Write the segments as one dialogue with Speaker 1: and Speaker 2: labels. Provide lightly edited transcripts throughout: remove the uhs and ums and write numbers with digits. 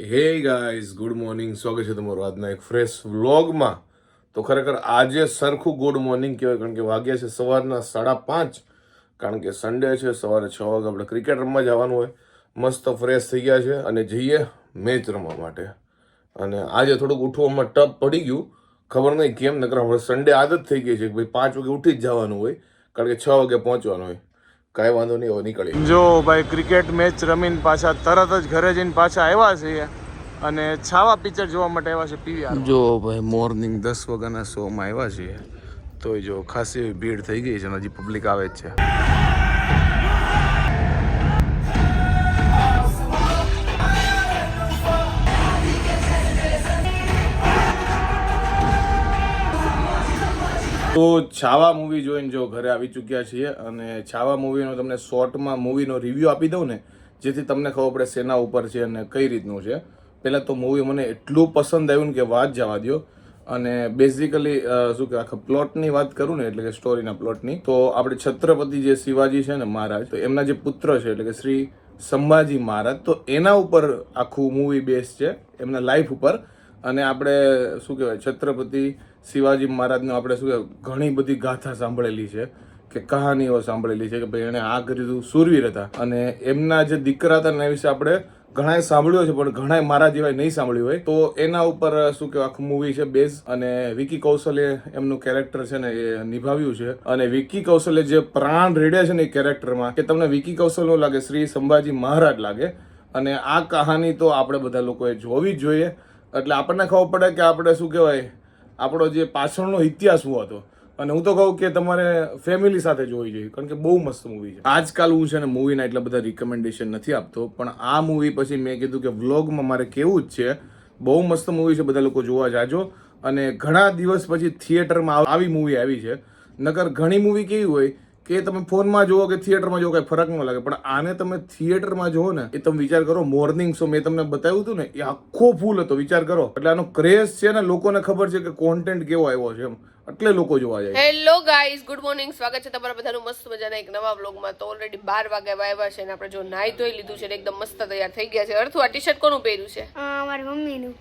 Speaker 1: Hey guys, good morning. સ્વાગત છે તમારું આજના એક ફ્રેશ વ્લોગમાં. તો ખરેખર આજે સરખું ગુડ મોર્નિંગ કહેવાય, કારણ કે વાગ્યા છે સવારના 5:30. કારણ કે સન્ડે છે, સવારે 6 વાગે આપણે ક્રિકેટ રમવા જવાનું હોય. મસ્ત ફ્રેશ થઈ ગયા છે અને જઈએ મેચ રમવા માટે. અને આજે થોડુંક ઉઠવામાં ટપ પડી ગયું, ખબર નહીં કેમ. નકર હવે સન્ડે આદત થઈ ગઈ છે કે ભાઈ 5 વાગે ઉઠી જ જવાનું હોય, કારણ કે 6 વાગે પહોંચવાનું હોય. કાંઈ વાંધો નહીં, હવે નીકળી જો ભાઈ. ક્રિકેટ મેચ રમીને પાછા તરત જ ઘરે જઈને પાછા આવ્યા છીએ અને છાવા પિક્ચર જોવા માટે આવ્યા છે પીવીઆર. જો ભાઈ મોર્નિંગ 10 વાગ્યાના શોમાં આવ્યા છીએ, તો જો ખાસી એવી ભીડ થઈ ગઈ છે અને હજી પબ્લિક આવે જ છે. તો છાવા મૂવી જોઈને જો ઘરે આવી ચૂક્યા છીએ અને છાવા મૂવીનો તમને શોર્ટમાં મૂવીનો રિવ્યૂ આપી દઉં ને, જેથી તમને ખબર પડે શેના ઉપર છે અને કઈ રીતનું છે. પહેલાં તો મૂવી મને એટલું પસંદ આવ્યું ને કે વાત જવા દો. અને બેઝિકલી શું કે આખા પ્લોટની વાત કરું ને, એટલે કે સ્ટોરીના પ્લોટની, તો આપણે છત્રપતિ જે શિવાજી છે ને મહારાજ, તો એમના જે પુત્ર છે એટલે કે શ્રી સંભાજી મહારાજ, તો એના ઉપર આખું મૂવી બેઝ છે, એમના લાઈફ ઉપર. અને આપણે શું કહેવાય, છત્રપતિ શિવાજી મહારાજનો આપણે શું કહેવાય, ઘણી બધી ગાથા સાંભળેલી છે કે કહાનીઓ સાંભળેલી છે કે ભાઈ એણે આ કર્યું હતું, શૂરવીર હતા. અને એમના જે દીકરા હતા એના વિશે આપણે ઘણાએ સાંભળ્યું છે, પણ ઘણાએ મારા જેવાય નહીં સાંભળ્યું હોય. તો એના ઉપર શું કહેવાય આખું મૂવી છે બેઝ. અને વિકી કૌશલે એમનું કેરેક્ટર છે ને એ નિભાવ્યું છે. અને વિકી કૌશલે જે પ્રાણ રેડ્યા છે ને એ કેરેક્ટરમાં, કે તમને વિકી કૌશલ નું લાગે, શ્રી સંભાજી મહારાજ લાગે. અને આ કહાની તો આપણે બધા લોકોએ જોવી જ જોઈએ, એટલે આપણને ખબર પડે કે આપણે શું કહેવાય, આપણો જે પાછળનો ઇતિહાસ શું હતો. અને હું તો કહું કે તમારે ફેમિલી સાથે જોવી જોઈએ, કારણ કે બહુ મસ્ત મૂવી છે. આજકાલ હું છે ને મૂવીના એટલા બધા રિકમેન્ડેશન નથી આપતો, પણ આ મૂવી પછી મેં કીધું કે વ્લોગમાં મારે કેવું જ છે. બહુ મસ્ત મૂવી છે, બધા લોકો જોવા જાજો. અને ઘણા દિવસ પછી થિયેટરમાં આવી મૂવી આવી છે. નકર ઘણી મૂવી કેવી હોય કે તમે ફોનમાં જુઓ કે થિયેટરમાં જુઓ, કંઈ ફરક ન લાગે. પણ આને તમે થિયેટરમાં જુઓ ને, એ તમે વિચાર કરો, મોર્નિંગ શો મેં તમને બતાવ્યું હતું ને, એ આખો ફૂલ હતો. વિચાર કરો. એટલે આનો ક્રેઝ છે ને, લોકોને ખબર છે કે કોન્ટેન્ટ કેવો આવ્યો છે એમ, એટલે લોકો જોવા જાય.
Speaker 2: Hello guys, good morning. સ્વાગત છે તમારા બધાનું મસ્ત મજાના એક નવા વ્લોગમાં. તો ઓલરેડી 12 વાગે આવ્યા છે અને આપણે જો નાઈ ધોઈ લીધું છે ને એકદમ મસ્ત તૈયાર થઈ ગયા છે. અર્થુ, આ ટી શર્ટ કોનું પહેર્યું છે?
Speaker 3: મારી મમ્મીનું.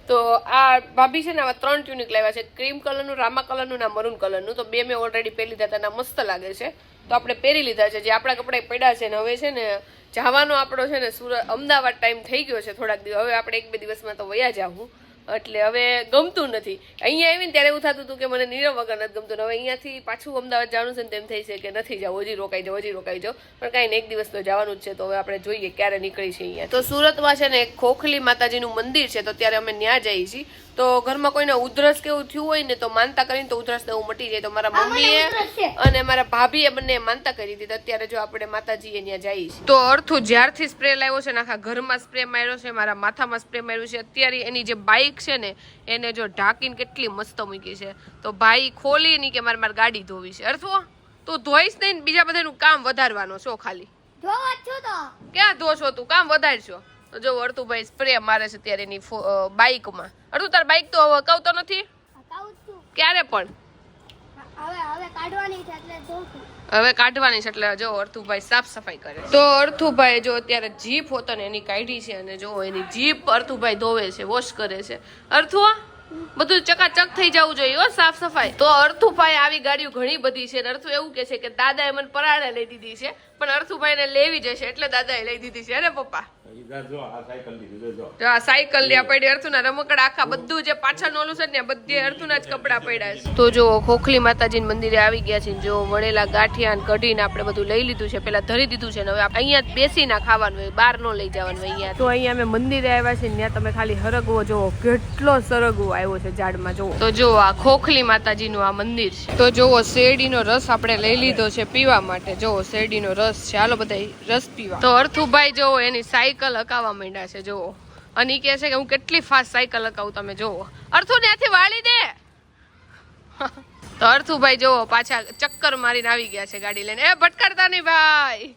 Speaker 2: તો આ ભાભી છે ને આવા 3 ટ્યુનિક લાવ્યા છે, ક્રીમ કલરનું, રામા કલરનું ને મરૂન કલરનું. તો બે મેં ઓલરેડી પહેરી લીધા હતા, મસ્ત લાગે છે, તો આપણે પહેરી લીધા છે. જે આપણા કપડા પડ્યા છે ને, હવે છે ને જવાનો આપણો છે ને અમદાવાદ ટાઈમ થઈ ગયો છે થોડાક દિવસ. હવે આપણે 1-2 દિવસમાં તો વયા જાવું, એટલે હવે ગમતું નથી. અહીંયા આવીને ત્યારે એવું થતું હતું કે મને નીરવ વગર નથી ગમતું. હવે અહીંયાથી પાછું અમદાવાદ જવાનું છે ને તેમ થઈ છે કે નથી જવું, હજી રોકાઈ જાઓ. પણ કાંઈ ને, 1 દિવસ તો જવાનું જ છે. તો હવે આપણે જોઈએ ક્યારે નીકળી છે અહીંયા. તો સુરતમાં છે ને એક ખોખલી માતાજીનું મંદિર છે, તો ત્યારે અમે ત્યાં જઈએ છીએ. તો ઘરમાં કોઈને ઉધરસ કેવું થયું હોય ને, તો માનતા કરીને તો ઉધરસ ને એવું મટી જાય. તો મારા મમ્મીએ અને મારા ભાભીએ બંને માનતા કરી દીધી. અત્યારે જો આપણે માતાજીએ ત્યાં જઈએ છીએ. તો અર્થુ જ્યારથી સ્પ્રે લાવ્યો છે ને, આખા ઘરમાં સ્પ્રે માર્યો છે, મારા માથામાં સ્પ્રે માર્યું છે. અત્યારે એની જે બાઇક છે ને, એને જો ઢાંકીને કેટલી મસ્ત મૂકી છે. તો ભાઈ ખોલી નહીં કે મારે ગાડી ધોવી છે. અર્થુ, તું ધોઈશ નહીં, બીજા બધાનું કામ વધારવાનો છો ખાલી. ક્યાં ધો છો તું? કામ વધારશો. તો જો અર્થુભાઈ સ્પ્રે મારે છે ત્યારે એની બાઇકમાં. અર્થુ, તાર બાઇક તો હવે હકાવતો નથી ક્યારે પણ? હવે કાઢવાની છે, એટલે જો અર્થુભાઈ સાફ સફાઈ કરે. તો અર્થુભાઈ જો અત્યારે જીપ હોતો ને એની કાઢી છે, અને જો એની જીપ અર્થુભાઈ ધોવે છે, વોશ કરે છે. અર્થુ, બધું ચકાચક થઈ જવું જોઈએ હો, સાફ સફાઈ. તો અર્થુભાઈ આવી ગાડીઓ ઘણી બધી છે. અર્થુ એવું કે છે કે દાદાએ મને પરાણે લઈ દીધી છે, પણ અર્થુભાઈ ને લેવી જશે એટલે દાદાએ લઈ દીધી છે. અરે પપ્પા, આ સાયકલ લ્યા પડી. અર્થુના રમકડા આખા બધું જે પાછળનું ઓલું છે ને, બધે અર્થુના જ કપડા પડ્યા છે. તો જો ખોખલી માતાજીના મંદિરે આવી ગયા છે. જો વણેલા ગાંઠિયા કઢીને આપણે બધું લઈ લીધું છે, પેલા ધરી દીધું છે ને હવે અહીંયા જ બેસીને ખાવાનું હોય, બહાર નો લઈ જવાનું અહીંયા. તો અહીંયા અમે મંદિરે આવ્યા છે, ત્યાં તમે ખાલી હરગવો જોવો, કેટલો સરગવો આવ્યો છે ઝાડમાં. જોવો તો જો આ ખોખલી માતાજીનું આ મંદિર છે. તો જોવો શેરડીનો રસ આપણે લઈ લીધો છે પીવા માટે. જોવો શેરડીનો રસ છે, હાલો બધા રસ પીવા. તો અર્થુભાઈ જોવો એની સાયકલ હકાવવા માંડ્યા છે. જોવો, અને એ કહે છે કે હું કેટલી ફાસ્ટ સાયકલ હકાવું, તમે જોવો. અર્થુ, ત્યાંથી વાળી દે. તો અર્થુભાઈ જોવો પાછા ચક્કર મારીને આવી ગયા છે ગાડી લઈને. એ ભટકાડતા નહીં ભાઈ.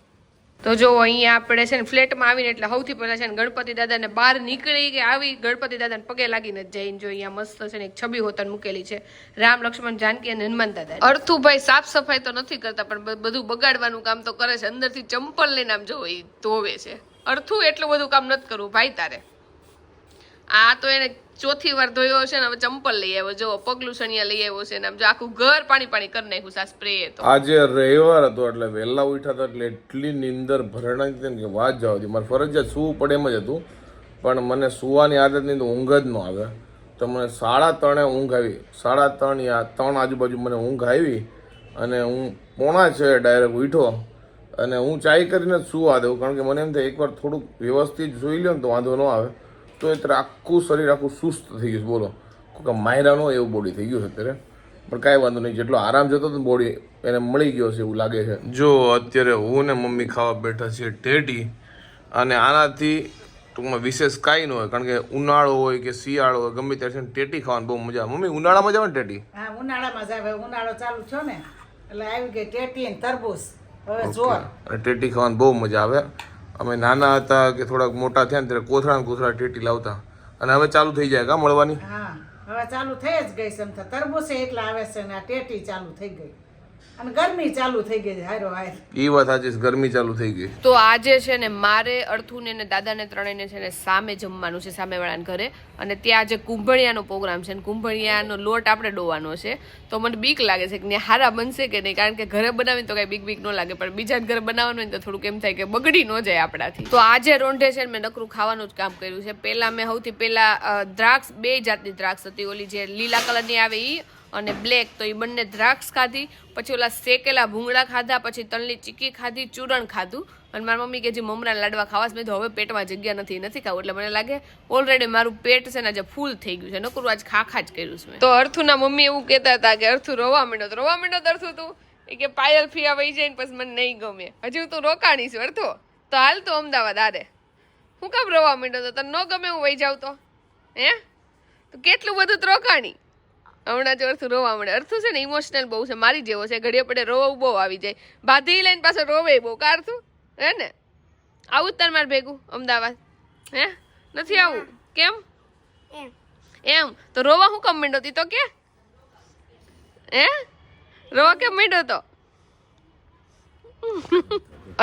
Speaker 2: તો જો અહીંયા આપણે છે ને ફ્લેટમાં આવીને એટલે સૌથી પહેલા છે ને ગણપતિ દાદાને બહાર નીકળી કે આવી ગણપતિ દાદાને પગે લાગીને જઈને જો અહીંયા મસ્ત છે ને એક છબી હોતન મૂકેલી છે, રામ લક્ષ્મણ જાનકી અને હનુમાન દાદા. અર્થુભાઈ સાફ સફાઈ તો નથી કરતા, પણ બધું બગાડવાનું કામ તો કરે છે. અંદરથી ચંપલ લઈને આમ જો એ ધોવે છે. અર્થુ, એટલું બધું કામ નથી કરવું ભાઈ તારે. આ તો એને ચોથી વાર ધોયો છે ને હવે ચંપલ લઈ આવ્યો, જો પગલું સણિયા લઈ આવ્યો છે ને આમ જો આખું ઘર પાણી પાણી કરી નાખ્યું છે આ સ્પ્રે તો.
Speaker 1: આજે રવિવાર હતો એટલે વહેલા ઉઠ્યા હતા એટલે એટલી નીંદર ભરણાઈ હતી ને કે વાત જવા દી. મારે ફરજિયાત સૂવું પડે એમ જ હતું, પણ મને સૂવાની આદત નહીં તો ઊંઘ જ ન આવે. તો મને 3:30 ઊંઘ આવી, 3:30 યા 3 આજુબાજુ મને ઊંઘ આવી અને હું 5:45 ડાયરેક્ટ ઉઠ્યો અને હું ચાય કરીને જ સૂવા દઉં, કારણ કે મને એમ થાય એકવાર થોડુંક વ્યવસ્થિત જોઈ લો ને તો વાંધો ન આવે. તો અત્યારે આખું શરીર આખું સુસ્ત થઈ ગયું છે, બોલો કે માયરા ન એવું બોડી થઈ ગયું છે અત્યારે. પણ કાંઈ વાંધો નહીં, જેટલો આરામ જતો હતો બોડી એને મળી ગયો છે એવું લાગે છે. જો અત્યારે હું ને મમ્મી ખાવા બેઠા છીએ ટેટી, અને આનાથી ટૂંકમાં વિશેષ કાંઈ ન હોય, કારણ કે ઉનાળો હોય કે શિયાળો હોય ગમે ત્યારે છે ને ટેટી ખાવાની બહુ મજા આવે. મમ્મી ઉનાળામાં જ આવે ને ટેટી?
Speaker 3: હા, ઉનાળામાં જ આવે. ઉનાળો ચાલુ થયો ને એટલે આવી ગઈ ટેટી અને તરબૂચ. હવે જોર.
Speaker 1: અને ટેટી ખાવાની બહુ મજા આવે. અમે નાના હતા કે થોડાક મોટા થયા ને ત્યારે કોથળા ટેટી લાવતા, અને હવે ચાલુ થઈ જાય કા મળવાની?
Speaker 3: હા, હવે ચાલુ થઈ જ ગઈ છે. એમ તો તરબૂચે એટલા આવે છે ને આ ટેટી ચાલુ થઈ ગઈ અને ગરમી ચાલુ થઈ ગઈ. હારો હાર
Speaker 1: એ વાત સાચી, ગરમી ચાલુ થઈ ગઈ.
Speaker 2: તો આજે છે ને મારે અર્થુને ને દાદાને ત્રણેયને છે ને સામે જમવાનું છે, સામેવાળાના ઘરે. અને ત્યાં આજે કુંભળિયાનો પ્રોગ્રામ છે ને કુંભળિયાનો લોટ આપણે ડોવાનો છે. તો મને બીક લાગે છે કે ત્યાં હારા બનશે કે નહીં, કારણ કે ઘરે બનાવીને તો કાંઈ બીક ન લાગે, પણ બીજા ઘરે બનાવવાનું હોય ને તો થોડુંક એમ થાય કે બગડી ન જાય આપણાથી. તો આજે રોંઢે છે ને મેં નકરું ખાવાનું જ કામ કર્યું છે. પહેલાં મેં સૌથી પહેલાં દ્રાક્ષ, 2 જાતની દ્રાક્ષ હતી, ઓલી જે લીલા કલરની આવે એ અને બ્લેક, તો એ બંને દ્રાક્ષ ખાધી. પછી ઓલા શેકેલા ભૂંગળા ખાધા, પછી તલની ચીક્કી ખાધી, ચૂરણ ખાધું. અને મારી મમ્મી કે જે મમરા લાડવા ખાવા મેં તો હવે પેટમાં જગ્યા નથી ખાવું, એટલે મને લાગે ઓલરેડી મારું પેટ છે ને આજે ફૂલ થઈ ગયું છે, નકરું આજ ખા જ કર્યું છે. તો અર્થુના મમ્મી એવું કહેતા હતા કે અર્થુ રોવા માંડો અર્થુ તું, એ કે પાયલ ફિયા વહી જાય ને પછી મને નહીં ગમે, હજુ તું રોકાણી છું અર્થુ, તો હાલ તો અમદાવાદ આરે. હું કામ રોવા માંડ્યો તો તને ન ગમે હું વહી જાઉં તો? હે તો કેટલું બધું તો રોકાણી. હમણાં જો અર્થુ રોવા મળે. અર્થુ છે ને ઇમોશનલ બહુ છે, મારી જેવો છે, ઘડીએ પડે રોવું બહુ આવી જાય, બાંધી લઈને પાછો રોવે બહુ. કારથું હે ને આવું જ તાર મારે ભેગું અમદાવાદ? હે નથી આવું? કેમ એમ? તો રોવા હું કેમ માંડ્યો તી તો કે? હે રોવા કેમ માંડ્યો તો?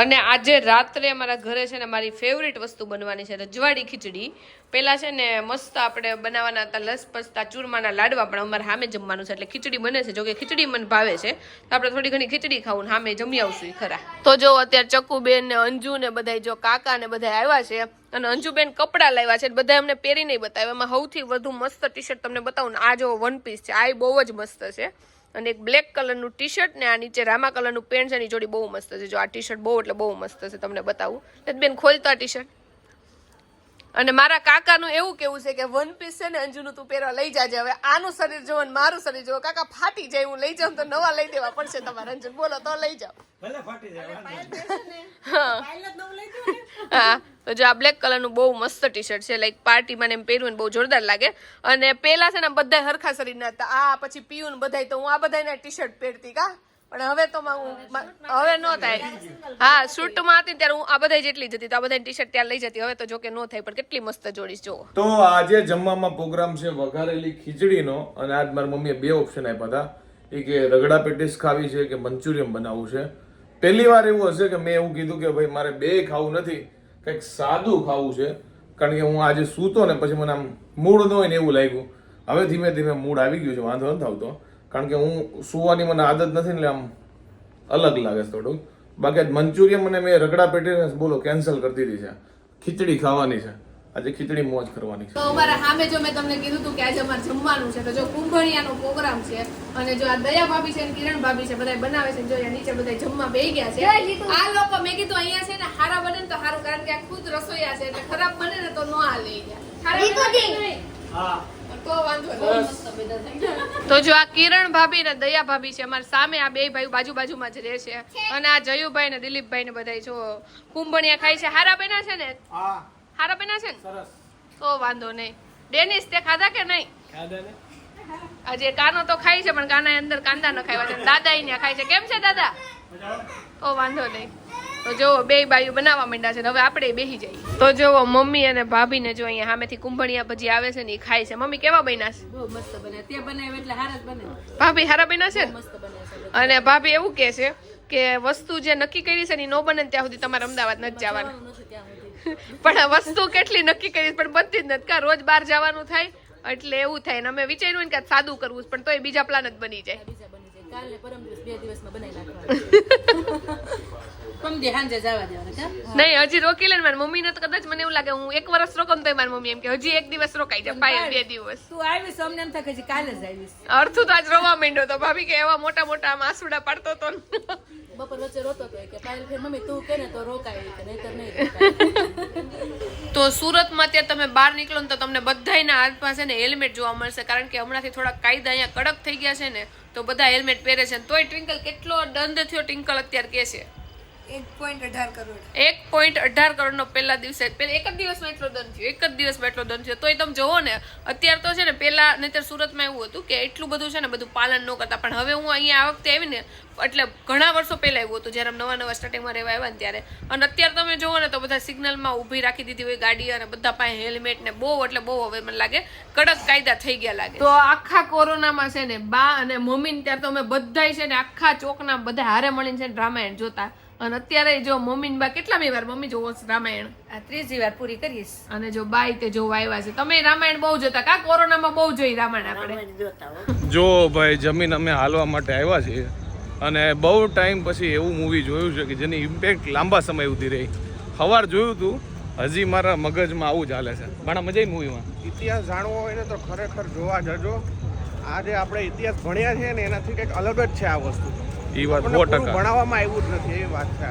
Speaker 2: અને આજે રાત્રે અમારા ઘરે છે ને મારી ફેવરિટ વસ્તુ બનવાની છે, રજવાડી ખીચડી. પહેલાં છે ને મસ્ત આપણે બનાવવાના હતા લસપસતા ચૂરમાના લાડવા, પણ અમારે સામે જમવાનું છે એટલે ખીચડી બને છે. જોકે ખીચડી મને ભાવે છે તો આપણે થોડી ઘણી ખીચડી ખાવું ને સામે જમી આવશું ખરા. તો જો અત્યારે ચક્કુબેન ને અંજુ ને બધા જો કાકા ને બધા આવ્યા છે, અને અંજુબેન કપડાં લાવ્યા છે, બધા અમને પહેરી નહીં બતાવ્યા. એમાં સૌથી વધુ મસ્ત ટી શર્ટ તમને બતાવું ને, આ જો 1 પીસ છે, આ બહુ જ મસ્ત છે. અને એક બ્લેક કલરનું ટી શર્ટ ને આ નીચે રામા કલરનું પેન્ટ છે, એની જોડી બહુ મસ્ત છે. જો આ ટી શર્ટ બહુ એટલે બહુ મસ્ત છે, તમને બતાવું. બેન ખોલતો આ ટી શર્ટ. અને મારા કાકાનું એવું કેવું છે કે 1 પીસ છે ને અંજુનું તું પહેરવા લઈ જાજે. હવે આનું શરીર જોવો ને મારું શરીર જોવો, કાકા ફાટી જાય, હું લઈ જાઉં તો નવા લઈ દેવા પડશે તમારે. અંજુ બોલો તો લઈ જાઓ. હા, તો જો આ બ્લેક કલરનું બહુ મસ્ત ટી શર્ટ છે, લાઈક પાર્ટીમાં એમ પહેર્યું ને બહુ જોરદાર લાગે. અને પેલા છે ને બધા હરખા શરીરના હતા, આ પછી પીયું ને બધાય, તો હું આ બધાના ટી શર્ટ પહેરતી કા, પણ હવે તો હવે ન થાય. હા, શૂટમાં હતી ત્યારે હું આ બધા જેટલી જતી, તો આ બધા ટી શર્ટ ત્યાં લઈ જતી. હવે તો જોકે ન થાય, પણ કેટલી મસ્ત જોડીશ જો.
Speaker 1: તો આજે જમવામાં પ્રોગ્રામ છે વઘારેલી ખીચડીનો, અને આજ મારી મમ્મીએ 2 ઓપ્શન આપ્યા હતા, એ કે રગડા પેટીસ ખાવી છે કે મંચુરિયન બનાવવું છે. પહેલી વાર એવું હશે કે મેં એવું કીધું કે ભાઈ મારે 2 ખાવું નથી, કંઈક સાદું ખાવું છે, કારણ કે હું આજે સૂતો ને પછી મને આમ મૂડ ન હોય ને એવું લાગ્યું. હવે ધીમે ધીમે મૂડ આવી ગયું છે, વાંધો નથી આવતો, કારણ કે હું સુવાની મને આદત નથી એટલે આમ અલગ લાગે છે થોડુંક. બાકી આજ મંચુરિયન મને મેં રગડા પેટીસ બોલો કેન્સલ કરી દીધી છે, ખીચડી ખાવાની છે આજે, ખીચડી મોજ કરવાની છે.
Speaker 2: તો અમારા સામે જો મેં તમને કીધું હતું કે આજે અમારે જમવાનું છે, તો જો કુંભળિયાનો પ્રોગ્રામ છે, અને જો આ દયા ભાભી છે ને કિરણ ભાભી છે, બધા બનાવે છે. જો અહીંયા નીચે બધા જમવા બેહી ગયા છે. આ લોકો મેં કીધું અહીંયા છે ને હારા બને ને તો સારું, કારણ કે આ ખુદ રસોઈયા છે, એટલે ખરાબ બને ને તો ન આ લઈ ગયા. તો વાંધો નહીં. તો જો આ કિરણ ભાભી ને દયા ભાભી છે અમારા સામે, આ 2 ભાઈ બાજુમાં જ રહે છે. અને આ જયુભાઈ ને દિલીપભાઈ ને બધા જો કુંભળિયા ખાય છે. હારા બન્યા છે ને? હારા બન્યા છે ને? તો વાંધો નહીં. ડેનિસ તે ખાધા કે નહીં? આજે કાનો તો ખાય છે, પણ કાના અંદર કાંદા ન ખાવા છે. દાદા અહીંયા ખાય છે. કેમ છે દાદા? તો વાંધો નહીં. તો જો 2 બાયું બનાવવા માંડ્યા છે, હવે આપણે બેસી જઈએ. તો જો મમ્મી અને ભાભી ને જો અહીંયા સામેથી કુંભળિયા ભજી આવે છે ને એ ખાય છે. મમ્મી કેવા બન્યા છે?
Speaker 3: બહુ મસ્ત બને. તે બનાવે એટલે હારા જ બને.
Speaker 2: ભાભી હારા બન્યા છે ને?
Speaker 3: મસ્ત બને છે.
Speaker 2: અને ભાભી એવું કહે છે કે વસ્તુ જે નક્કી કરી છે ને એ ન બને ત્યાં સુધી તમારે અમદાવાદ નથી જવાનું. પણ આ વસ્તુ કેટલી નક્કી કરી પણ બનતી જ નથી કા રોજ બહાર જવાનું થાય એટલે એવું થાય ને અમે વિચાર્યું ને કે સાદું કરવું છે, પણ તોય બીજા પ્લાન જ બની જાય.
Speaker 4: કાલે પરમ દિવસ 2 દિવસમાં બનાવી નાખવાનું. સમજે હાંજે જવા દેવાના કા?
Speaker 2: નહીં હજી રોકી લે ને મારી મમ્મીને તો કદાચ મને એવું લાગે હું 1 વર્ષ રોકું તો મારી મમ્મી એમ કે હજી 1 દિવસ રોકાઈ જાય, પાયલ 2 દિવસ.
Speaker 4: તું આવીશ અમને એમ થાય કે હજી કાલે જ આવીશ.
Speaker 2: અર્થું તો આજ રોવા માંડ્યો તો ભાભી કે એવા મોટા મોટા આમ આંસુડા પાડતો તો
Speaker 4: બપોર વચ્ચે રોતો હતો કે પાયલ ફેર મમ્મી તું કે ને તો રોકાય કે નહીતર નહીં રોકાય.
Speaker 2: તો સુરતમાં ત્યાં તમે બહાર નીકળો ને તો તમને બધાયના હાથમાં છે ને હેલ્મેટ જોવા મળશે, કારણ કે હમણાંથી થોડા કાયદા અહીંયા કડક થઈ ગયા છે ને તો બધા હેલ્મેટ પહેરે છે. તોય ટ્વિંકલ કેટલો દંડ થયો ટ્વિંકલ અત્યારે કે છે
Speaker 5: 1.18 કરોડ.
Speaker 2: 1.18 કરોડનો પહેલા દિવસે એક જ દિવસમાં એટલો દંડ થયો, એક જ દિવસમાં એટલો દંડ થયો. તોય તમે જોવો ને અત્યારે તો છે ને પહેલા નહીંતર સુરતમાં એવું હતું કે એટલું બધું છે ને બધું પાલન ન કરતા, પણ હવે હું અહીંયા આ વખતે આવી ને એટલે ઘણા વર્ષો પહેલા એવું હતું જ્યારે નવા સ્ટાર્ટિંગમાં રહેવા આવ્યા ને ત્યારે. અને અત્યારે તમે જોવો ને તો બધા સિગ્નલમાં ઊભી રાખી દીધી હોય ગાડી અને બધા પાસે હેલ્મેટ ને બહુ એટલે બહુ હવે મને લાગે કડક કાયદા થઈ ગયા લાગે. તો આખા કોરોનામાં છે ને બા અને મમ્મી ત્યારે તો અમે બધાય છે ને આખા ચોકના બધા હારે મળીને છે ને રામાયણ જોતા. અને અત્યારે જો મમ્મી બા કેટલામી વાર મમ્મી જોવો રામાયણ?
Speaker 4: આ 3જી વાર પૂરી કરીશ.
Speaker 2: અને જો બાઈ તે જોવા આવ્યા છે. તમે રામાયણ બહુ જોતા કા? કોરોનામાં બહુ જોઈ રામાયણ આપણે.
Speaker 1: જો ભાઈ જમીન અમે હાલવા માટે આવ્યા છીએ અને બહુ ટાઈમ પછી એવું મૂવી જોયું છે કે જેની ઇમ્પેક્ટ લાંબા સમય સુધી રહી. સવાર જોયું હતું, હજી મારા મગજમાં આવું ચાલે છે. ઘણા મજા આવી મૂવીમાં.
Speaker 6: ઇતિહાસ જાણવો હોય ને તો ખરેખર જોવા જજો. આ જે આપણે ઇતિહાસ ભણ્યા છે ને એનાથી કંઈક અલગ જ છે આ વસ્તુ.
Speaker 1: એ વાત
Speaker 6: આપણને
Speaker 1: 100%
Speaker 6: પૂરું ભણાવવામાં આવ્યું જ નથી, એ વાત છે.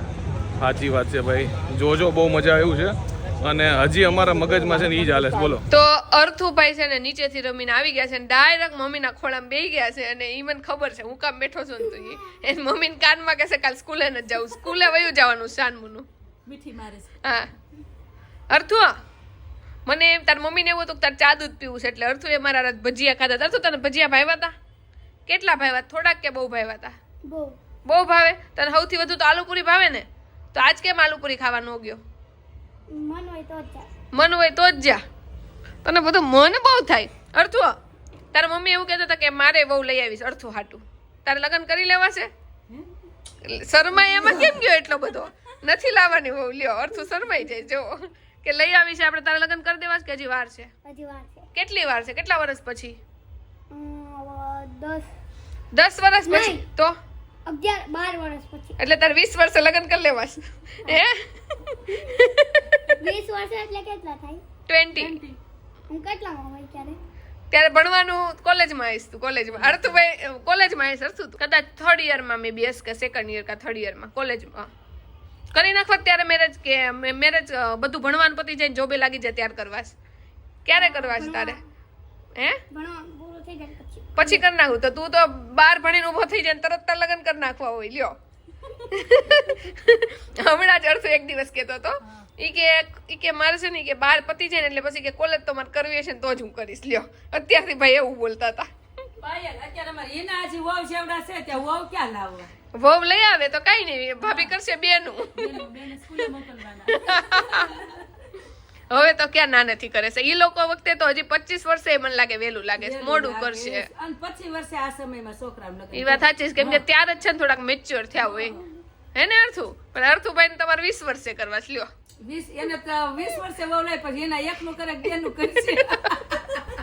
Speaker 1: સાચી વાત છે ભાઈ, જોજો બહુ મજા આવ્યું છે અને હજી અમારા મગજમાં છે ને ઈ જ હાલે છે. બોલો.
Speaker 2: તો અર્થુભાઈ છે ને નીચેથી રમીને આવી ગયા છે ને ડાયરેક્ટ મમ્મીના ખોળામાં બેહી ગયા છે. અને ઈ મને ખબર છે હું કામ બેઠો છું ને તો એને મમ્મીને કાનમાં કહેશે કાલ સ્કૂલે ન જાઉં, સ્કૂલે વયું જવાનું શાનમુનું.
Speaker 4: મીઠી મારે છે.
Speaker 2: હા અર્થુ મને તાર મમ્મીને એવું હતું કે તાર ચા દૂધ પીવું છે એટલે અર્થુએ મારા રાત ભજીયા ખાધા. અર્થુ તને ભજીયા ભાવ્યા હતા? કેટલા ભાવ્યા? થોડાક કે બહુ ભાવ્યા હતા? બહુ ભાવે. તને સૌથી વધુ તો આલુપુરી ભાવે ને? તો આજ કેમ આલુપુરી ખાવાનો ગયો? મન હોય તો જ જા. તને બધું મન બહુ થાય. અર્થુ તારા મમ્મી એવું કહેતા હતા કે મારે બહુ લઈ આવીશ અર્થુ હાટું. તારે લગ્ન કરી લેવા છે? શરમાય એમાં કેમ ગયો એટલો બધો? નથી લાવવાની બહુ. લ્યો અર્થુ શરમાઈ જાય જો કે લઈ આવી છે આપણે. તારે લગ્ન કરી દેવા છે કે હજી વાર છે? કેટલી વાર છે? કેટલા વર્ષ પછી? 10 વર્ષ પછી. તો
Speaker 5: 12 વર્ષ પછી.
Speaker 2: એટલે તારે 20 વર્ષે લગ્ન કરી લેવા છે? હે
Speaker 5: 20 વર્ષ એટલે કેટલા થાય?
Speaker 2: 20.
Speaker 5: હું કેટલામાં હોય ત્યારે?
Speaker 2: ત્યારે ભણવાનું કોલેજમાં આવીશ તું? કોલેજમાં અર્થુભાઈ કોલેજમાં આવીશ. અર્થુ કદાચ 3rd યરમાં મે બી કે 2nd યર કા 3rd યરમાં કોલેજમાં કરી નાખવા. ત્યારે મેરેજ કે મેરેજ બધું ભણવાનું પતી જાય જોબે લાગી જાય ત્યાર કરવા છે? ક્યારે કરવા છે તારે? હે
Speaker 5: ભણવાનું પૂરું થઈ જાય પછી
Speaker 2: પછી કરી નાખું? તો તું તો 12 ભણીને ઊભો થઈ જાય તરત તાર લગ્ન કરી નાખવા હોય. લ્યો હમણાં જ અર્થુ એક દિવસ કહેતો હતો ઈ કે મારે છે ને કે 12 પતી જાય ને એટલે પછી કે કોલેજ તો મારે કરવી છે ને તો જ હું કરીશ. લ્યો અત્યારથી ભાઈ એવું બોલતા હતા.
Speaker 4: પાયલ અત્યારે અમારે એના હજી વહુ જેવડા છે ત્યાં વહુ ક્યાં લાવો?
Speaker 2: વહુ લઈ આવે તો કઈ નહીં, ભાભી કરશે બેનું.
Speaker 4: બેને સ્કૂલે મોકલવાના.
Speaker 2: હવે તો ક્યાં ના નથી કરે છે ઈ લોકો. વખતે તો હજી 25 વર્ષે મને લાગે વહેલું લાગે છે, મોડું કરશે.
Speaker 4: અને 25 વર્ષે આ સમયમાં છોકરાનું લગ્ન.
Speaker 2: એ વાત સાચી છે કેમ કે ત્યારે જ છે ને થોડાક મેચ્યોર થયા હોય. હે ને અર્થુ? પણ અર્થુભાઈ ને તમારે 20 વર્ષે કરવા છે. લ્યો
Speaker 4: 20 એને તો 20 વર્ષે વહુ લાય પછી એના એકનું કરે કે બેનું કરશે.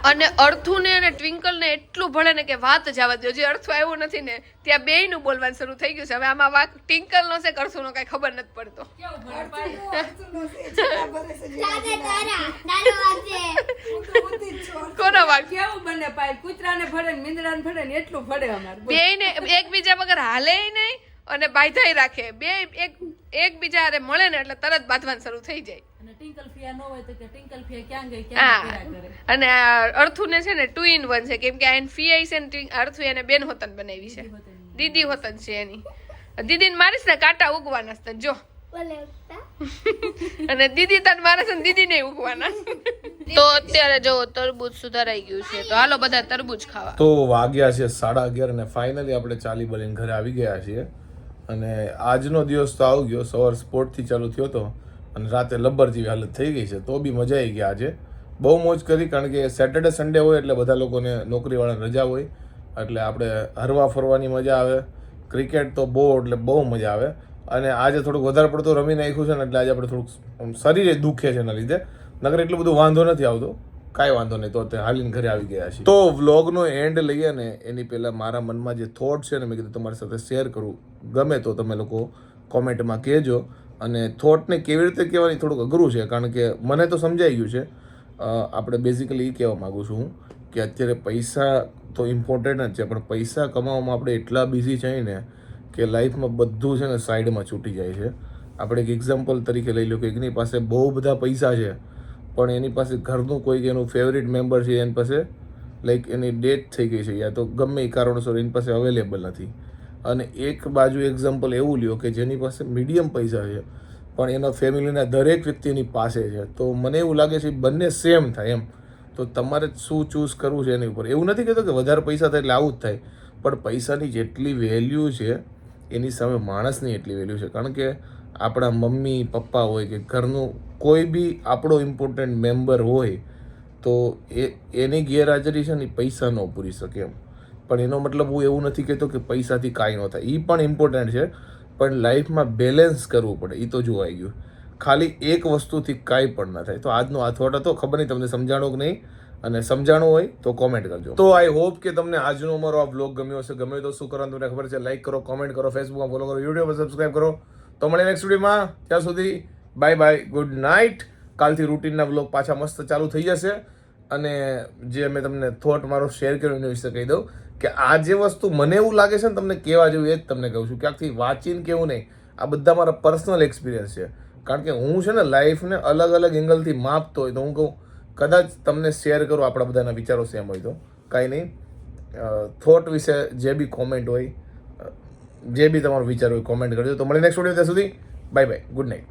Speaker 2: અને અર્થુને અને ટ્વિંકલને એટલું ભળે ને કે વાત જવા દો. જે અર્થુ આવ્યું નથી ને ત્યાં બેયનું બોલવાનું શરૂ થઈ ગયું છે. હવે આમાં વાક ટ્વિંકલનો છે કે અર્થુનો કઈ ખબર નથી પડતો.
Speaker 4: કેવું ભણે પાયલ?
Speaker 5: દાદા તારા નાનો વાગે
Speaker 2: કોનો વાક?
Speaker 4: કેવું બને પાયલ? કૂતરાને ભળે ને મીંદડાને ભળે ને એટલું ભળે અમારે.
Speaker 2: બેયને એકબીજા વગર હાલે નહીં અને બાંધાઈ રાખે. બે એકબીજા હારે મળે ને એટલે તરત બાંધવાનું શરૂ થઈ જાય.
Speaker 4: અને ટિંકલ ફિયા ન હોય તો કે ટિંકલ ફિયા ક્યાં ગઈ
Speaker 2: હા
Speaker 4: ક્યાં કરે.
Speaker 2: અને અર્થુને છે ને 2 in 1 છે કેમ કે આ ફિયાઈ છે ને અર્થુ એને બેન હોતન બનાવી છે. દીદી હોતન છે એની. દીદીને મારીશ ને કાંટા ઉગવાના છે જો.
Speaker 5: બોલે
Speaker 2: અને દીદી તને મારે છે ને દીદી ને ઉગવાના. તો અત્યારે જો તરબૂચ સુધારાઈ ગયું છે તો હાલો બધા તરબૂચ ખાવા.
Speaker 1: તો વાગ્યા છે 11:30 અને ફાઇનલી આપણે ચાલી બલીને ઘરે આવી ગયા છીએ. અને આજનો દિવસ તો આવી ગયો. સવાર સ્પોર્ટથી ચાલુ થયો હતો અને રાતે લબ્બર જેવી હાલત થઈ ગઈ છે. તો બી મજા આવી ગઈ. આજે બહુ મોજ કરી કારણ કે સેટરડે સન્ડે હોય એટલે બધા લોકોને નોકરીવાળા રજા હોય એટલે આપણે હરવા ફરવાની મજા આવે. ક્રિકેટ તો બહુ એટલે બહુ મજા આવે. અને આજે થોડુંક વધારે પડતું રમી નાખ્યું છે ને એટલે આજે આપણે થોડુંક શરીરે દુખે છે એના લીધે, નગર એટલું બધું વાંધો નથી આવતો, કાંઈ વાંધો નહીં. તો અત્યારે હાલીને ઘરે આવી ગયા છે. તો વ્લોગનો એન્ડ લઈએ ને એની પહેલાં મારા મનમાં જે થોટ છે ને મેં કીધું તમારી સાથે શેર કરું. ગમે તો તમે લોકો કોમેન્ટમાં કહેજો. અને થોટને કેવી રીતે કહેવાની થોડુંક અઘરું છે, કારણ કે મને તો સમજાઈ ગયું છે. આપણે બેઝિકલી એ કહેવા માગું છું હું કે અત્યારે પૈસા તો ઇમ્પોર્ટન્ટ જ છે, પણ પૈસા કમાવામાં આપણે એટલા બિઝી છીએ ને કે લાઈફમાં બધું છે ને સાઈડમાં છૂટી જાય છે. આપણે એક એક્ઝામ્પલ તરીકે લઈ લો કે એકની પાસે બહુ બધા પૈસા છે, પણ એની પાસે ઘરનું કોઈક એનું ફેવરિટ મેમ્બર છે, એની પાસે લાઈક એની ડેથ થઈ ગઈ છે યા તો ગમે એ કારણોસર એની પાસે અવેલેબલ નથી. અને એક બાજુ એક્ઝામ્પલ એવું લ્યો કે જેની પાસે મીડિયમ પૈસા છે પણ એના ફેમિલીના દરેક વ્યક્તિની પાસે છે. તો મને એવું લાગે છે બંને સેમ થાય એમ. તો તમારે શું ચૂઝ કરવું છે એની ઉપર. એવું નથી કહેતો કે વધારે પૈસા થાય એટલે આવું જ થાય, પણ પૈસાની જેટલી વેલ્યુ છે એની સામે માણસની એટલી વેલ્યુ છે. કારણ કે આપણા મમ્મી પપ્પા હોય કે ઘરનું કોઈ બી આપણો ઇમ્પોર્ટન્ટ મેમ્બર હોય તો એની ગેરહાજરી છે ને પૈસા ન પૂરી શકે એમ. પણ એનો મતલબ હું એવું નથી કહેતો કે પૈસાથી કાંઈ ન થાય, એ પણ ઇમ્પોર્ટન્ટ છે, પણ લાઈફમાં બેલેન્સ કરવું પડે. એ તો જોવાઈ ગયું. ખાલી એક વસ્તુથી કાંઈ પણ ન થાય. તો આજનો આ થોટ હતો. ખબર નહીં તમને સમજાણો કે નહીં, અને સમજાણું હોય તો કોમેન્ટ કરજો. તો આઈ હોપ કે તમને આજનો અમારો આ બ્લોગ ગમ્યો હશે. ગમે તો શું કરવાનું તમને ખબર છે, લાઈક કરો, કોમેન્ટ કરો, ફેસબુકમાં ફોલો કરો, યુટ્યુબ પર સબસ્ક્રાઈબ કરો. તો મળે નેક્સ્ટ વિડીયોમાં. ત્યાં સુધી બાય બાય, ગુડ નાઇટ. કાલથી રૂટીનના બ્લોગ પાછા મસ્ત ચાલુ થઈ જશે. અને જે મેં તમને થોટ મારો શેર કર્યો એના વિશે કહી દઉં કે આ જે વસ્તુ મને એવું લાગે છે ને તમને કહેવા જેવું એ જ તમને કહું છું. ક્યાંકથી વાંચીને કેવું નહીં, આ બધા મારા પર્સનલ એક્સપિરિયન્સ છે. કારણ કે હું છે ને લાઈફને અલગ અલગ એંગલથી માપતો હોય તો હું કહું કદાચ તમને શેર કરું, આપણા બધાના વિચારો સેમ હોય તો કાંઈ નહીં. થોટ વિશે જે બી કોમેન્ટ હોય, જે બી તમારો વિચાર હોય કોમેન્ટ કરજો. તો મળે નેક્સ્ટ વિડીયો. ત્યાં સુધી બાય બાય, ગુડ નાઇટ.